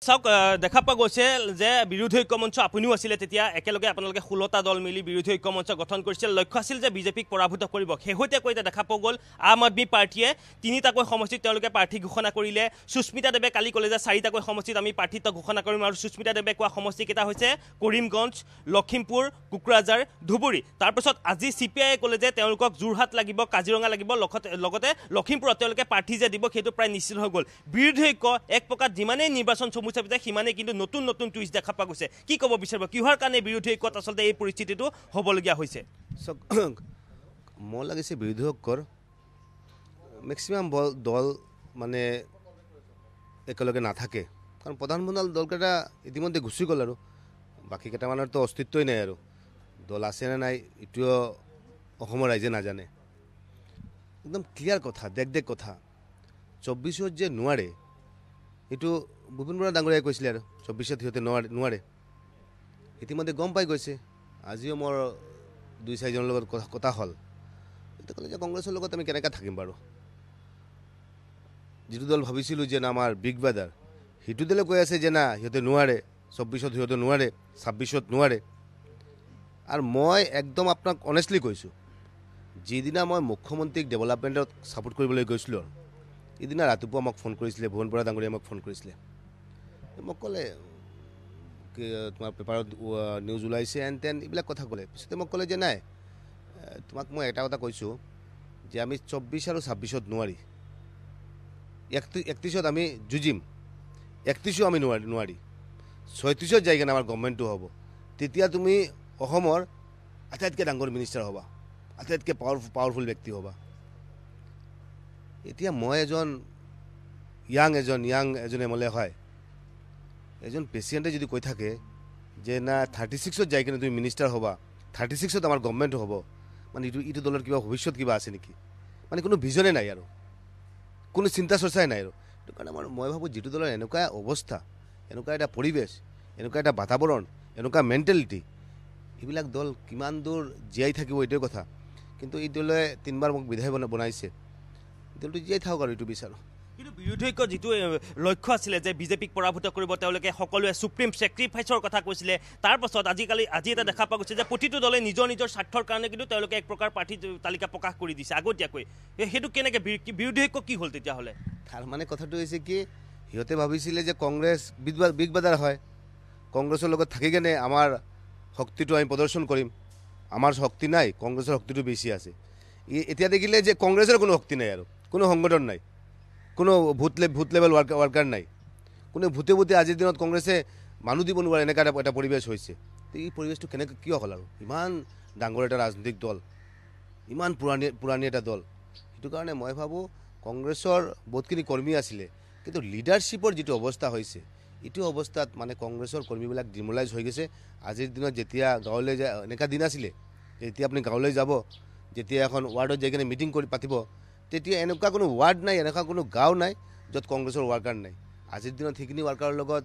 চাওক দেখা পোৱা গৈছে যে বিৰোধী ঐক্য মঞ্চ আপুনিও আছিলে তেতিয়া একেলগে আপোনালোকে 16টা দল মিলি বিৰোধী ঐক্য মঞ্চ গঠন কৰিছিল লক্ষ্য আছিল যে বিজেপিক পৰাভূত কৰিব শেহতীয়াকৈ এতিয়া দেখা পোৱা গ'ল আম আদমি পাৰ্টিয়ে তিনিটাকৈ সমষ্টিত তেওঁলোকে প্ৰাৰ্থী ঘোষণা কৰিলে সুস্মিতা দেৱে কালি ক'লে যে চাৰিটাকৈ সমষ্টিত আমি প্ৰাৰ্থিত্ব ঘোষণা কৰিম আৰু সুস্মিতা দেৱে কোৱা সমষ্টিকেইটা হৈছে কৰিমগঞ্জ লখিমপুৰ কোকৰাঝাৰ ধুবুৰী তাৰপিছত আজি চিপিআইয়ে ক'লে যে তেওঁলোকক যোৰহাট লাগিব কাজিৰঙা লাগিব লগতে লখিমপুৰত তেওঁলোকে প্ৰাৰ্থী যে দিব সেইটো প্ৰায় নিশ্চিত হৈ গ'ল বিৰোধী ঐক্য এক প্ৰকাৰ যিমানেই নিৰ্বাচন সিমানে কিন্তু নতুন নতুন টুইষ্ট দেখা পোৱা গৈছে কি ক'ব বিচাৰিব কিহৰ কাৰণে বিৰোধী ঐক্যত আচলতে এই পৰিস্থিতিটো হ'বলগীয়া হৈছে মোৰ লাগিছে বিৰোধী ঐক্যৰ মেক্সিমাম দল মানে একেলগে নাথাকে কাৰণ প্ৰধানমন্ত্ৰী দলকেইটা ইতিমধ্যে গুচি গ'ল আৰু বাকী কেইটামানৰতো অস্তিত্বই নাই আৰু দল আছে নে নাই এইটোও অসমৰ ৰাইজে নাজানে একদম ক্লিয়াৰ কথা দেখ কথা 24ত যে নোৱাৰে এইটো ভূপেন বৰা ডাঙৰীয়াই কৈছিলে আৰু 24ত সিহঁতে নোৱাৰে ইতিমধ্যে গম পাই গৈছে আজিও মোৰ 2-4জনৰ লগত কথা হ'ল এতিয়া ক'লে যে কংগ্ৰেছৰ লগত আমি কেনেকৈ থাকিম বাৰু যিটো দল ভাবিছিলোঁ যে না আমাৰ বিগ ব্ৰাদাৰ সেইটো দলে কৈ আছে যে না সিহঁতে নোৱাৰে 24ত সিহঁতে নোৱাৰে 26ত নোৱাৰে আৰু মই একদম আপোনাক অনেষ্টলি কৈছোঁ যিদিনা মই মুখ্যমন্ত্ৰীক ডেভেলপমেণ্টত ছাপোৰ্ট কৰিবলৈ গৈছিলোঁ আৰু ইদিনা ৰাতিপুৱা মোক ফোন কৰিছিলে ভুৱন বৰা ডাঙৰীয়াই মোক ফোন কৰিছিলে মোক ক'লে তোমাৰ পেপাৰত নিউজ ওলাইছে এণ্ড তেন এইবিলাক কথা ক'লে পিছতে মোক ক'লে যে নাই তোমাক মই এটা কথা কৈছোঁ যে আমি 24 আৰু 26ত নোৱাৰি 31ত আমি যুঁজিম 31ও আমি নোৱাৰি 36ত যাই কিনে আমাৰ গভৰ্ণমেণ্টটো হ'ব তেতিয়া তুমি অসমৰ আটাইতকৈ ডাঙৰ মিনিষ্টাৰ হ'বা আটাইতকৈ পাৱাৰফুল ব্যক্তি হ'বা এতিয়া মই এজন ইয়াং এমএলএ হয় এজন প্ৰেচিডেণ্টে যদি কৈ থাকে যে না 36ত যাই কিনে তুমি মিনিষ্টাৰ হ'বা 36ত আমাৰ গভৰ্ণমেণ্ট হ'ব মানে এইটো দলৰ কিবা ভৱিষ্যত কিবা আছে নেকি মানে কোনো ভিজনে নাই আৰু কোনো চিন্তা চৰ্চাই নাই আৰু সেইটো কাৰণে মই ভাবোঁ যিটো দলৰ এনেকুৱা অৱস্থা এনেকুৱা এটা পৰিৱেশ এনেকুৱা এটা বাতাবৰণ এনেকুৱা মেণ্টেলিটি এইবিলাক দল কিমান দূৰ জীয়াই থাকিব এইটোৱে কথা কিন্তু এই দলে 3বাৰ মোক বিধায়ক বনাইছে দলটো জীয়াই থাকক আৰু এইটো বিচাৰোঁ কিন্তু বিৰোধী ঐক্য যিটো লক্ষ্য আছিলে যে বিজেপিক পৰাভূত কৰিব তেওঁলোকে সকলোৱে সুপ্ৰিম ছেক্ৰিফাইচৰ কথা কৈছিলে তাৰপাছত আজি এটা দেখা পোৱা গৈছে যে প্ৰতিটো দলে নিজৰ স্বাৰ্থৰ কাৰণে কিন্তু তেওঁলোকে এক প্ৰকাৰ প্ৰাৰ্থী তালিকা প্ৰকাশ কৰি দিছে আগতীয়াকৈ সেইটো কেনেকৈ বিৰোধী ঐক্য কি হ'ল তেতিয়াহ'লে তাৰ মানে কথাটো হৈছে কি সিহঁতে ভাবিছিলে যে কংগ্ৰেছ বিগ ব্ৰাদাৰ হয় কংগ্ৰেছৰ লগত থাকি কেনে আমাৰ শক্তিটো আমি প্ৰদৰ্শন কৰিম আমাৰ শক্তি নাই কংগ্ৰেছৰ শক্তিটো বেছি আছে এতিয়া দেখিলে যে কংগ্ৰেছৰ কোনো শক্তি নাই আৰু কোনো সংগঠন নাই কোনো ভূত লেভেল ৱাৰ্কাৰ নাই কোনো ভূতে আজিৰ দিনত কংগ্ৰেছে মানুহ দিব নোৱাৰে এনেকুৱা এটা পৰিৱেশ হৈছে এই পৰিৱেশটো কেনেকৈ কিয় হ'ল আৰু ইমান ডাঙৰ এটা ৰাজনৈতিক দল ইমান পুৰণি এটা দল সেইটো কাৰণে মই ভাবোঁ কংগ্ৰেছৰ বহুতখিনি কৰ্মী আছিলে কিন্তু লিডাৰশ্বিপৰ যিটো অৱস্থা হৈছে এইটো অৱস্থাত মানে কংগ্ৰেছৰ কৰ্মীবিলাক ডিমলাইজ হৈ গৈছে আজিৰ দিনত যেতিয়া গাঁৱলৈ যায় এনেকুৱা দিন আছিলে যেতিয়া আপুনি গাঁৱলৈ যাব যেতিয়া এখন ৱাৰ্ডত যাই কিনে মিটিং পাতিব তেতিয়া এনেকুৱা কোনো ৱাৰ্ড নাই এনেকুৱা কোনো গাঁও নাই য'ত কংগ্ৰেছৰ ৱাৰ্কাৰ নাই আজিৰ দিনত সেইখিনি ৱাৰ্কাৰৰ লগত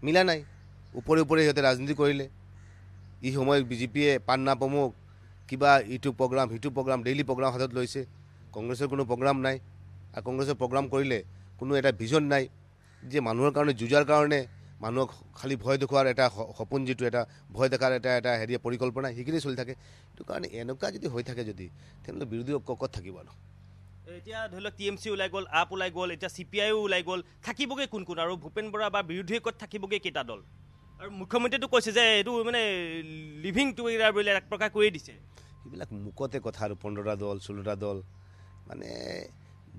মিলা নাই ওপৰে সিহঁতে ৰাজনীতি কৰিলে এই সময়ত বিজেপিয়ে পান্না প্ৰমুখ কিবা ইটো প্ৰগ্ৰাম ডেইলি প্ৰগ্ৰাম হাতত লৈছে কংগ্ৰেছৰ কোনো প্ৰগ্ৰাম নাই আৰু কংগ্ৰেছৰ প্ৰগ্ৰাম কৰিলে কোনো এটা ভিজন নাই যে মানুহৰ কাৰণে যুঁজাৰ কাৰণে মানুহক খালী ভয় দেখুৱাৰ এটা সপোন যিটো এটা ভয় দেখাৰ এটা পৰিকল্পনা সেইখিনি চলি থাকে সেইটো কাৰণে এনেকুৱা যদি হৈ থাকে যদি তেনেহ'লে বিৰোধী ক'ত থাকিব আৰু এতিয়া ধৰি লওক TMC ওলাই গ'ল আপ ওলাই গ'ল এতিয়া CPIও ওলাই গ'ল থাকিবগৈ কোন আৰু ভূপেন বৰা বা বিৰোধী ঐক্যত থাকিবগৈ কেইটা দল আৰু মুখ্যমন্ত্ৰীটো কৈছে যে এইটো মানে লিভিং টুগেডাৰ বুলি এক প্ৰকাশ কৰি দিছে সেইবিলাক মুখতে কথা আৰু 15টা দল 16টা দল মানে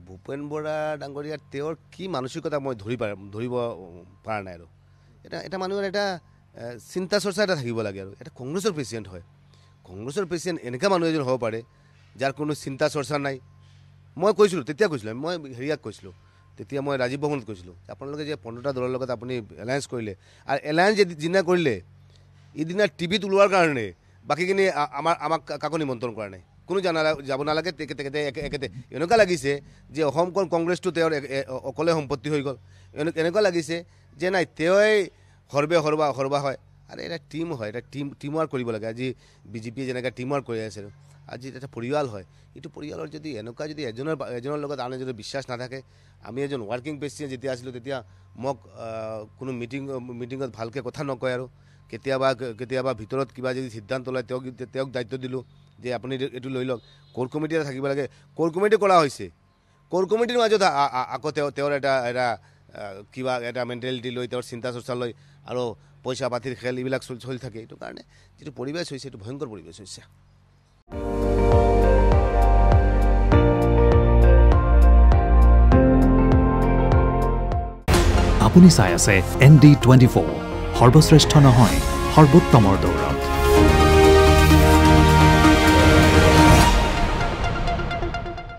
ভূপেন বৰা ডাঙৰীয়াৰ তেওঁৰ কি মানসিকতা মই ধৰিব পৰা নাই আৰু এটা মানুহৰ এটা চিন্তা চৰ্চা এটা থাকিব লাগে আৰু এটা কংগ্ৰেছৰ প্ৰেচিডেণ্ট হয় কংগ্ৰেছৰ প্ৰেচিডেণ্ট এনেকুৱা মানুহ এজন হ'ব পাৰে যাৰ কোনো চিন্তা চৰ্চা নাই মই কৈছিলোঁ মই হেৰিয়াক কৈছিলোঁ তেতিয়া মই ৰাজীৱ ভৱনত কৈছিলোঁ আপোনালোকে যে 15টা দলৰ লগত আপুনি এলায়েন্স কৰিলে আৰু এলায়েন্স যিদিনা কৰিলে ইদিনা টিভিত ওলোৱাৰ কাৰণে বাকীখিনি আমাক কাকো নিমন্ত্ৰণ কৰা নাই কোনো যাব নালাগে তেখেতে একেতে এনেকুৱা লাগিছে যে অসমখন কংগ্ৰেছটো তেওঁৰ অকলে সম্পত্তি হৈ গ'ল এনেকুৱা লাগিছে যে নাই তেওঁই সৰ্বা হয় আৰু এটা টীম হয় এটা টিম ৱাৰ্ক কৰিব লাগে আজি বিজেপিয়ে যেনেকৈ টিম ৱাৰ্ক কৰি আছে আজি এটা পৰিয়াল হয় এইটো পৰিয়ালৰ যদি এনেকুৱা যদি এজনৰ লগত আন এজনৰ বিশ্বাস নাথাকে আমি এজন ৱৰ্কিং প্ৰেচিডেণ্ট যেতিয়া আছিলোঁ তেতিয়া মোক কোনো মিটিঙত ভালকৈ কথা নকয় আৰু কেতিয়াবা ভিতৰত কিবা যদি সিদ্ধান্ত লয় তেওঁক দায়িত্ব দিলোঁ যে আপুনি এইটো লৈ লওক কোৰ কমিটি এটা থাকিব লাগে কোৰ কমিটি কৰা হৈছে কোৰ কমিটিৰ মাজত আকৌ তেওঁৰ এটা কিবা এটা মেণ্টেলিটি লৈ তেওঁৰ চিন্তা চৰ্চা লৈ আৰু পইচা পাতিৰ খেল এইবিলাক চলি থাকে এইটো কাৰণে যিটো পৰিৱেশ হৈছে এইটো ভয়ংকৰ পৰিৱেশ হৈছে আপুনি চাই আছে ND24 সৰ্বশ্ৰেষ্ঠ নহয় সৰ্বোত্তমৰ দৌৰা